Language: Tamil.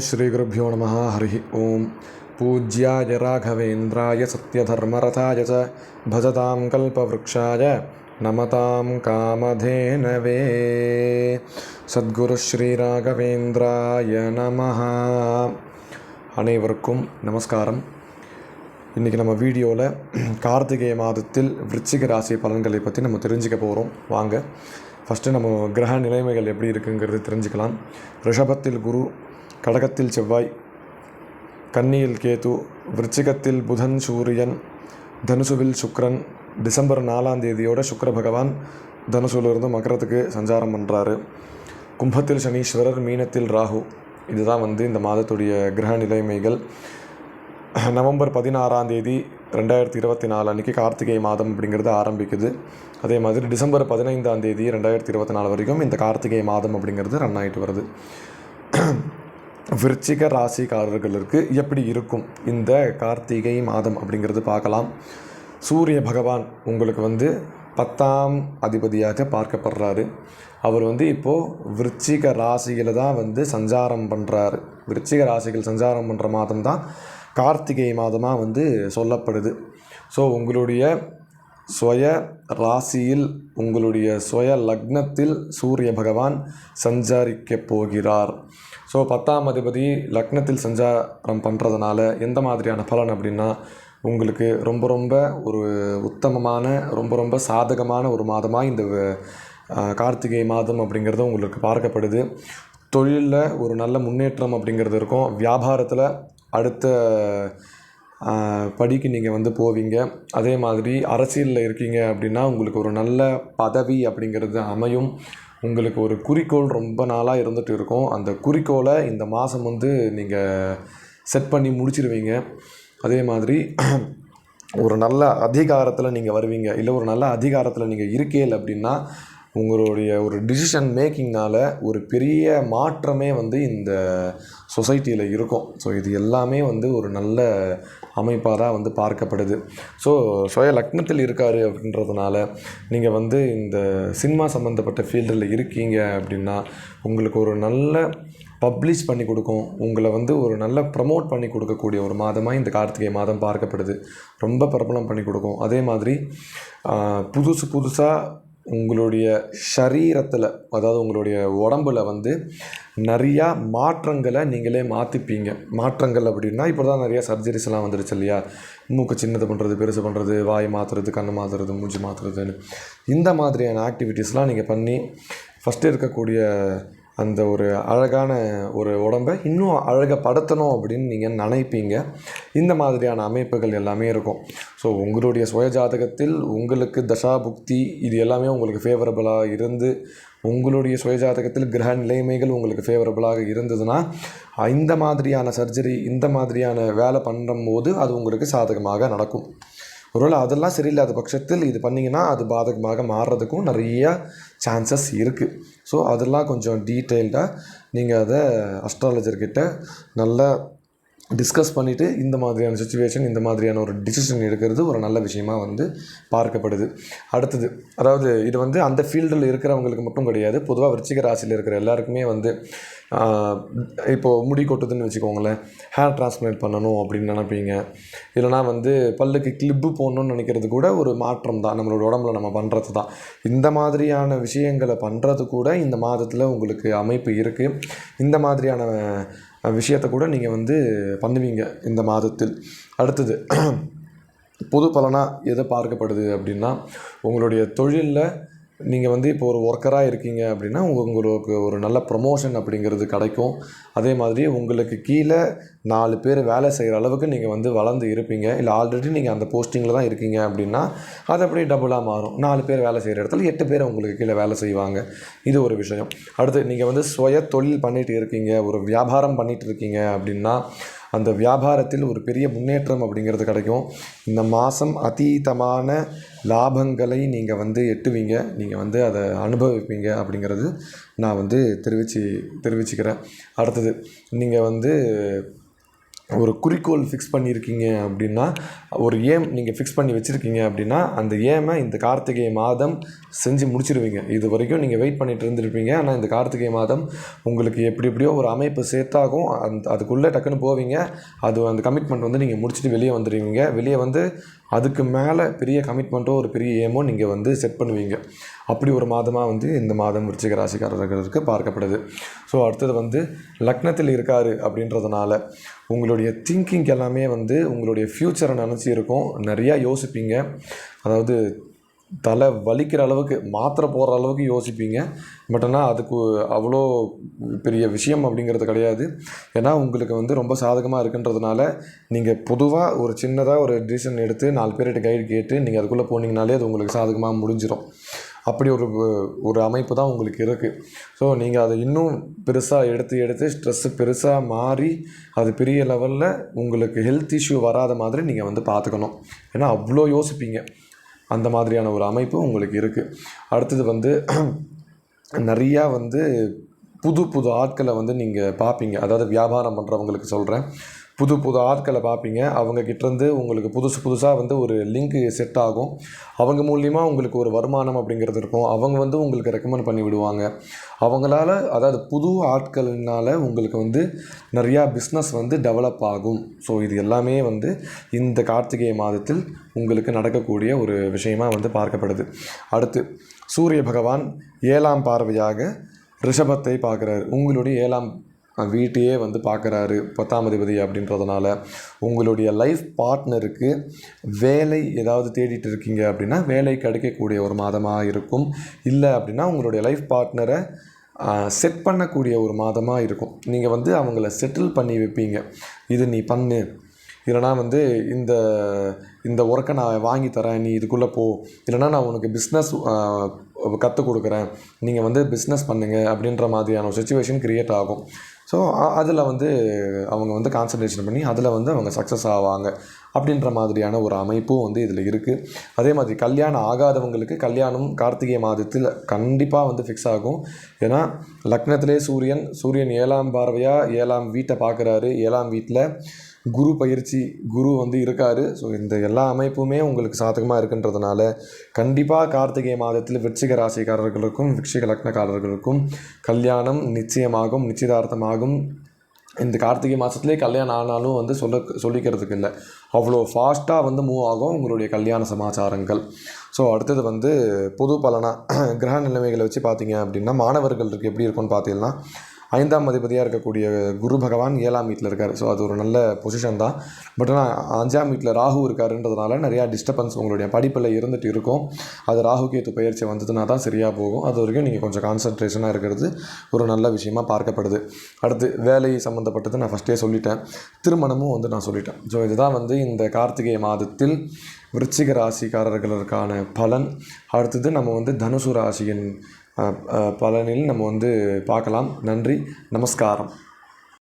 श्री गुरुभ्यो नमः। हरि ओम। पूज्याय राघवेन्द्राय सत्यधर्मरथाय च भजतां कल्पवृक्षाय नमतां कामधेनवे। सद्गुरु श्री राघवेन्द्राय நமஹ. அனைவருக்கும் நமஸ்காரம். இன்றைக்கி நம்ம வீடியோவில் கார்த்திகை மாதத்தில் விருச்சிக ராசி பலன்களை பற்றி நம்ம தெரிஞ்சுக்க போகிறோம். வாங்க ஃபஸ்ட்டு நம்ம கிரக நிலைமைகள் எப்படி இருக்குங்கிறது தெரிஞ்சுக்கலாம். ரிஷபத்தில் குரு, கடகத்தில் செவ்வாய், கன்னியில் கேது, விருச்சிகத்தில் புதன் சூரியன், தனுசுவில் சுக்கிரன். டிசம்பர் 4ஆம் தேதியோட சுக்கிர பகவான் தனுசுவிலிருந்து மகரத்துக்கு சஞ்சாரம் பண்ணுறாரு. கும்பத்தில் சனீஸ்வரர், மீனத்தில் ராகு. இதுதான் இந்த மாதத்துடைய கிரக நிலைமைகள். நவம்பர் 16ஆம் தேதி 2024 அன்றைக்கி கார்த்திகை மாதம் அப்படிங்கிறது ஆரம்பிக்குது. அதே மாதிரி டிசம்பர் 15ஆம் தேதி 2024 வரைக்கும் இந்த கார்த்திகை மாதம் அப்படிங்கிறது ரன் ஆகிட்டு வருது. விருச்சிக ராசிக்காரர்களுக்கு எப்படி இருக்கும் இந்த கார்த்திகை மாதம் அப்படிங்கிறது பார்க்கலாம். சூரிய பகவான் உங்களுக்கு 10ஆம் அதிபதியாக பார்க்கப்படுறாரு. அவர் இப்போது விருச்சிக ராசியில் தான் சஞ்சாரம் பண்ணுறாரு. விருச்சிக ராசிகள் சஞ்சாரம் பண்ணுற மாதம் தான் கார்த்திகை மாதமாக சொல்லப்படுது. ஸோ உங்களுடைய சுய ராசியில், உங்களுடைய சுய லக்னத்தில் சூரிய பகவான் சஞ்சாரிக்க போகிறார். ஸோ 10ஆம் அதிபதி லக்னத்தில் சஞ்சாரம் பண்ணுறதுனால எந்த மாதிரியான பலன் அப்படின்னா, உங்களுக்கு ரொம்ப ஒரு உத்தமமான ரொம்ப சாதகமான ஒரு மாதமாக இந்த கார்த்திகை மாதம் அப்படிங்கிறது உங்களுக்கு பார்க்கப்படுது. தொழிலில் ஒரு நல்ல முன்னேற்றம் அப்படிங்கிறது இருக்கும். வியாபாரத்தில் அடுத்த படிக்கு நீங்கள் போவீங்க. அதே மாதிரி அரசியலில் இருக்கீங்க அப்படின்னா உங்களுக்கு ஒரு நல்ல பதவி அப்படிங்கிறது அமையும். உங்களுக்கு ஒரு குறிக்கோள் ரொம்ப நாளாக இருந்துகிட்டு இருக்கும். அந்த குறிக்கோளை இந்த மாதம் நீங்கள் செட் பண்ணி முடிச்சிருவீங்க. அதே மாதிரி ஒரு நல்ல அதிகாரத்தில் நீங்கள் வருவீங்க. இல்லை ஒரு நல்ல அதிகாரத்தில் நீங்கள் இருக்கீங்க அப்படின்னா உங்களுடைய ஒரு டிசிஷன் மேக்கிங்னால் ஒரு பெரிய மாற்றமே இந்த சொசைட்டியில் இருக்கும். ஸோ இது எல்லாமே ஒரு நல்ல அமைப்பாக தான் பார்க்கப்படுது. ஸோ சுய லக்னத்தில் இருக்கார் அப்படின்றதுனால நீங்கள் இந்த சினிமா சம்மந்தப்பட்ட ஃபீல்டில் இருக்கீங்க அப்படின்னா உங்களுக்கு ஒரு நல்ல பப்ளிஷ் பண்ணி கொடுக்கும். உங்களை ஒரு நல்ல ப்ரமோட் பண்ணி கொடுக்கக்கூடிய ஒரு மாதமாக இந்த கார்த்திகை மாதம் பார்க்கப்படுது. ரொம்ப பிரபலம் பண்ணி கொடுக்கும். அதே மாதிரி புதுசாக உங்களுடைய சரீரத்தில், அதாவது உங்களுடைய உடம்பில் நிறையா மாற்றங்களை நீங்களே மாற்றிப்பீங்க. மாற்றங்கள் அப்படின்னா இப்போ தான் நிறையா சர்ஜரிஸ்லாம் வந்துடுச்சு இல்லையா? மூக்கு சின்னது பண்ணுறது, பெருசு பண்ணுறது, வாய் மாற்றுறது, கண்ணு மாற்றுறது, மூஞ்சி மாற்றுறதுன்னு இந்த மாதிரியான ஆக்டிவிட்டீஸ்லாம் நீங்கள் பண்ணி ஃபஸ்ட்டு இருக்கக்கூடிய அந்த ஒரு அழகான ஒரு உடம்பை இன்னும் அழகப்படுத்தணும் அப்படின்னு நீங்கள் நினைப்பீங்க. இந்த மாதிரியான அமைப்புகள் எல்லாமே இருக்கும். ஸோ உங்களுடைய சுயஜாதகத்தில் உங்களுக்கு தசா புக்தி இது எல்லாமே உங்களுக்கு ஃபேவரபுளாக இருந்து, உங்களுடைய சுயஜாதகத்தில் கிரக நிலைமைகள் உங்களுக்கு ஃபேவரபுளாக இருந்ததுன்னா இந்த மாதிரியான சர்ஜரி, இந்த மாதிரியான வேலை பண்ணும்போது அது உங்களுக்கு சாதகமாக நடக்கும். ஒருவேளை அதெல்லாம் சரியில்லாத பட்சத்தில் இது பண்ணிங்கன்னா அது பாதகமாக மாறுறதுக்கும் நிறைய சான்சஸ் இருக்குது. ஸோ அதெல்லாம் கொஞ்சம் டீட்டெயில்டாக நீங்கள் அதை அஸ்ட்ராலஜர்கிட்ட நல்லா டிஸ்கஸ் பண்ணிவிட்டு இந்த மாதிரியான சுச்சுவேஷன், இந்த மாதிரியான ஒரு டிசிஷன் எடுக்கிறது ஒரு நல்ல விஷயமாக பார்க்கப்படுது. அடுத்தது, அதாவது இது அந்த ஃபீல்டில் இருக்கிறவங்களுக்கு மட்டும் கிடையாது. பொதுவாக விருச்சிக ராசியில் இருக்கிற எல்லாருக்குமே இப்போது முடி கொட்டுதுன்னு வச்சுக்கோங்களேன், ஹேர் டிரான்ஸ்பிளான்ட் பண்ணணும் அப்படின்னு நினைப்பீங்க. இல்லைனா பல்லுக்கு கிளிப்பு போடணுன்னு நினைக்கிறது கூட ஒரு மாற்றம் தான், நம்மளோட உடம்புல நம்ம பண்ணுறது தான். இந்த மாதிரியான விஷயங்களை பண்ணுறது கூட இந்த மாதத்தில் உங்களுக்கு அமைப்பு இருக்குது. இந்த மாதிரியான விஷயத்தை கூட நீங்கள் பண்ணுவீங்க இந்த மாதத்தில். அடுத்தது, பொது பலனாக எதை பார்க்கப்படுது அப்படின்னா, உங்களுடைய தொழிலில் நீங்கள் இப்போ ஒரு ஒர்க்கராக இருக்கீங்க அப்படின்னா உங்களுக்கு ஒரு நல்ல ப்ரொமோஷன் அப்படிங்கிறது கிடைக்கும். அதே மாதிரி உங்களுக்கு கீழே 4 பேர் வேலை செய்கிற அளவுக்கு நீங்கள் வளர்ந்து இருப்பீங்க. இல்லை ஆல்ரெடி நீங்கள் அந்த போஸ்டிங்கில் தான் இருக்கீங்க அப்படின்னா அது அப்படியே டபுளாக மாறும். 4 பேர் வேலை செய்கிற இடத்துல 8 பேர் உங்களுக்கு கீழே வேலை செய்வாங்க. இது ஒரு விஷயம். அடுத்து, நீங்கள் சுய தொழில் பண்ணிகிட்டு இருக்கீங்க, ஒரு வியாபாரம் பண்ணிகிட்டு இருக்கீங்க அப்படின்னா அந்த வியாபாரத்தில் ஒரு பெரிய முன்னேற்றம் அப்படிங்கிறது கிடைக்கும். இந்த மாதம் அதீதமான லாபங்களை நீங்கள் எட்டுவீங்க. நீங்கள் அதை அனுபவிப்பீங்க அப்படிங்கிறது நான் தெரிவிச்சுக்கிறேன். அடுத்தது, நீங்கள் ஒரு குறிக்கோள் ஃபிக்ஸ் பண்ணியிருக்கீங்க அப்படின்னா, ஒரு ஏம் நீங்கள் ஃபிக்ஸ் பண்ணி வச்சுருக்கீங்க அப்படின்னா, அந்த ஏமை இந்த கார்த்திகை மாதம் செஞ்சு முடிச்சிருவீங்க. இது வரைக்கும் நீங்கள் வெயிட் பண்ணிட்டு இருந்திருப்பீங்க. ஆனால் இந்த கார்த்திகை மாதம் உங்களுக்கு எப்படி எப்படியோ ஒரு அமைப்பு சேர்த்தாகும். அதுக்குள்ளே டக்குன்னு போவீங்க. அந்த கமிட்மெண்ட் வந்து நீங்கள் முடிச்சுட்டு வெளியே வந்துடுவீங்க. வெளியே வந்து அதுக்கு மேலே பெரிய கமிட்மெண்ட்டோ ஒரு பெரிய ஏமோ நீங்கள் வந்து செட் பண்ணுவீங்க. அப்படி ஒரு மாதமாக வந்து இந்த மாதம் விருச்சிக ராசிக்காரர்களுக்கு பார்க்கப்படுது. ஸோ அடுத்தது வந்து லக்னத்தில் இருக்கார் அப்படின்றதுனால உங்களுடைய திங்கிங் எல்லாமே வந்து உங்களுடைய ஃப்யூச்சரை நினச்சி இருக்கும். நிறையா யோசிப்பீங்க. அதாவது தலை வலிக்கிற அளவுக்கு மாத்திரை போடுற அளவுக்கு யோசிப்பீங்க. பட் ஆனால் அதுக்கு அவ்வளோ பெரிய விஷயம் அப்படிங்கிறது கிடையாது. ஏன்னா உங்களுக்கு வந்து ரொம்ப சாதகமாக இருக்குன்றதுனால நீங்கள் பொதுவாக ஒரு சின்னதாக ஒரு டிசிஷன் எடுத்து 4 பேர்கிட்ட கைடு கேட்டு நீங்கள் அதுக்குள்ளே போனீங்கனாலே அது உங்களுக்கு சாதகமாக முடிஞ்சிடும். அப்படி ஒரு அமைப்பு தான் உங்களுக்கு இருக்குது. ஸோ நீங்கள் அதை இன்னும் பெருசாக எடுத்து ஸ்ட்ரெஸ்ஸு பெருசாக மாறி அது பெரிய லெவலில் உங்களுக்கு ஹெல்த் இஷ்யூ வராத மாதிரி நீங்கள் வந்து பார்த்துக்கணும். ஏன்னா அவ்வளோ யோசிப்பீங்க. அந்த மாதிரியான ஒரு அமைப்பு உங்களுக்கு இருக்குது. அடுத்தது வந்து நிறையா வந்து புது ஆட்களை வந்து நீங்கள் பார்ப்பீங்க. அதாவது வியாபாரம் பண்ணுறவங்களுக்கு சொல்கிறேன். புது ஆட்களை பார்ப்பீங்க. அவங்கக்கிட்டேருந்து உங்களுக்கு புதுசாக வந்து ஒரு லிங்க்கு செட் ஆகும். அவங்க மூலிமா உங்களுக்கு ஒரு வருமானம் அப்படிங்கிறது இருக்கும். அவங்க வந்து உங்களுக்கு ரெக்கமெண்ட் பண்ணி விடுவாங்க. அவங்களால, அதாவது புது ஆட்கள்னால உங்களுக்கு வந்து நிறையா பிஸ்னஸ் வந்து டெவலப் ஆகும். ஸோ இது எல்லாமே வந்து இந்த கார்த்திகை மாதத்தில் உங்களுக்கு நடக்கக்கூடிய ஒரு விஷயமாக வந்து பார்க்கப்படுது. அடுத்து சூரிய பகவான் 7ஆம் பார்வையாக ரிஷபத்தை பார்க்குறாரு. உங்களுடைய 7ஆம் வீட்டையே வந்து பார்க்குறாரு 10ஆம் அதிபதி அப்படின்றதுனால உங்களுடைய லைஃப் பார்ட்னருக்கு வேலை ஏதாவது தேடிட்டு இருக்கீங்க அப்படின்னா வேலை கிடைக்கக்கூடிய ஒரு மாதமாக இருக்கும். இல்லை அப்படின்னா உங்களுடைய லைஃப் பார்ட்னரை செட் பண்ணக்கூடிய ஒரு மாதமாக இருக்கும். நீங்கள் வந்து அவங்கள செட்டில் பண்ணி வைப்பீங்க. இது நீ பண்ணு, இல்லைனா வந்து இந்த ஒர்க்கை நான் வாங்கி தரேன், நீ இதுக்குள்ளே போ, இல்லைனா நான் உனக்கு பிஸ்னஸ் கற்றுக் கொடுக்குறேன், நீங்கள் வந்து பிஸ்னஸ் பண்ணுங்கள் அப்படின்ற மாதிரியான ஒரு சுச்சுவேஷன் க்ரியேட் ஆகும். ஸோ அதில் வந்து அவங்க வந்து கான்சன்ட்ரேஷன் பண்ணி அதில் வந்து அவங்க சக்ஸஸ் ஆவாங்க அப்படின்ற மாதிரியான ஒரு அமைப்பும் வந்து இதில் இருக்குது. அதே மாதிரி கல்யாணம் ஆகாதவங்களுக்கு கல்யாணம் கார்த்திகை மாதத்தில் கண்டிப்பாக வந்து ஃபிக்ஸ் ஆகும். ஏன்னா லக்னத்திலே சூரியன் 7ஆம் பார்வையாக 7ஆம் வீட்டை பார்க்குறாரு. 7ஆம் வீட்டில் குரு பயிற்சி, குரு வந்து இருக்கார். ஸோ இந்த எல்லா அமைப்புமே உங்களுக்கு சாதகமாக இருக்குன்றதுனால கண்டிப்பாக கார்த்திகை மாதத்தில் விருச்சிக ராசிக்காரர்களுக்கும் விருச்சிக லக்னக்காரர்களுக்கும் கல்யாணம் நிச்சயமாகும், நிச்சயதார்த்தமாகும். இந்த கார்த்திகை மாதத்துலேயே கல்யாணம் ஆனாலும் வந்து சொல்லிக்கிறதுக்கு இல்லை, அவ்வளோ ஃபாஸ்ட்டாக வந்து மூவ் ஆகும் உங்களுடைய கல்யாண சமாச்சாரங்கள். ஸோ அடுத்தது வந்து பொது பலனாக கிரக நிலைமைகளை வச்சு பார்த்தீங்க அப்படின்னா மாணவர்களுக்கு எப்படி இருக்கும்னு பார்த்தீங்கன்னா 5ஆம் அதிபதியாக இருக்கக்கூடிய குரு பகவான் 7ஆம் வீட்டில் இருக்கார். ஸோ அது ஒரு நல்ல பொசிஷன் தான். பட் ஆனால் 5ஆம் வீட்டில் ராகு இருக்காருன்றதுனால நிறையா டிஸ்டர்பன்ஸ் உங்களுடைய படிப்பில் இருந்துகிட்டு இருக்கும். அது ராகு கேத்து பயிற்சி வந்ததுன்னா தான் சரியாக போகும். அது வரைக்கும் நீங்கள் கொஞ்சம் கான்சன்ட்ரேஷனாக இருக்கிறது ஒரு நல்ல விஷயமாக பார்க்கப்படுது. அடுத்து வேலை சம்மந்தப்பட்டது நான் ஃபஸ்ட்டே சொல்லிட்டேன். திருமணமும் வந்து நான் சொல்லிட்டேன். ஸோ இதுதான் வந்து இந்த கார்த்திகை மாதத்தில் விருச்சிக ராசிக்காரர்களுக்கான பலன். அடுத்தது நம்ம வந்து தனுசு ராசியின் பலனில் நம்ம வந்து பார்க்கலாம். நன்றி, நமஸ்காரம்.